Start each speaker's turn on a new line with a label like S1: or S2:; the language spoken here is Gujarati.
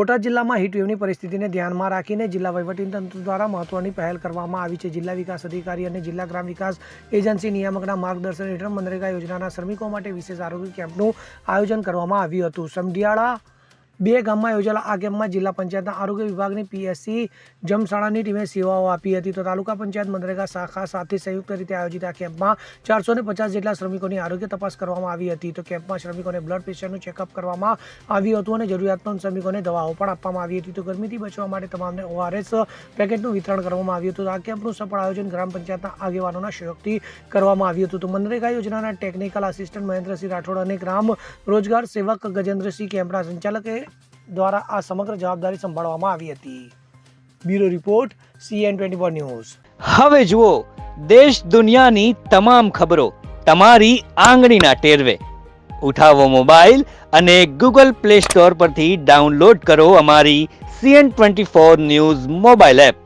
S1: બોટાદ જિલ્લામાં હીટવેવની પરિસ્થિતિને ધ્યાનમાં રાખીને જિલ્લા વહીવટીતંત્ર દ્વારા મહત્વની પહેલ કરવામાં આવી છે। જિલ્લા વિકાસ અધિકારી અને જિલ્લા ગ્રામ વિકાસ એજન્સી નિયામકના માર્ગદર્શન હેઠળ મનરેગા યોજનાના શ્રમિકો માટે વિશેષ આરોગ્ય કેમ્પનું આયોજન કરવામાં આવ્યું હતું। સમઢિયાળા 2 ગામમાં યોજાયેલા આ કેમ્પમાં જિલ્લા પંચાયતના આરોગ્ય વિભાગની પીએસસી જમશાળાની ટીમે સેવાઓ આપી હતી તો તાલુકા પંચાયત મનરેગા શાખા સાથે સંયુક્ત રીતે આયોજિત આ કેમ્પમાં 450 જેટલા શ્રમિકોની આરોગ્ય તપાસ કરવામાં આવી હતી। તો કેમ્પમાં શ્રમિકોને બ્લડ પ્રેશરનું ચેકઅપ કરવામાં આવ્યું હતું અને જરૂરિયાતમંદ શ્રમિકોને દવાઓ પણ આપવામાં આવી હતી। તો ગરમીથી બચવા માટે તમામને ORS પેકેટનું વિતરણ કરવામાં આવ્યું હતું। આ કેમ્પનું સફળ આયોજન ગ્રામ પંચાયતના આગેવાનોના સહયોગથી કરવામાં આવ્યું હતું। તો મનરેગા યોજનાના ટેકનિકલ આસિસ્ટન્ટ મહેન્દ્રસિંહ રાઠોડ અને ગ્રામ રોજગાર સેવક ગજેન્દ્રસિંહ કેમ્પના સંચાલકે દ્વારા આ સમગ્ર જવાબદારી સંભાળવામાં આવી હતી। Bureau report CN24 news.
S2: હવે જુઓ દેશ દુનિયાની તમામ ખબરો તમારી આંગળીના ટેરવે। ઉઠાવો મોબાઈલ અને Google Play Store પરથી ડાઉનલોડ કરો અમારી CN24 ન્યૂઝ મોબાઈલ એપ।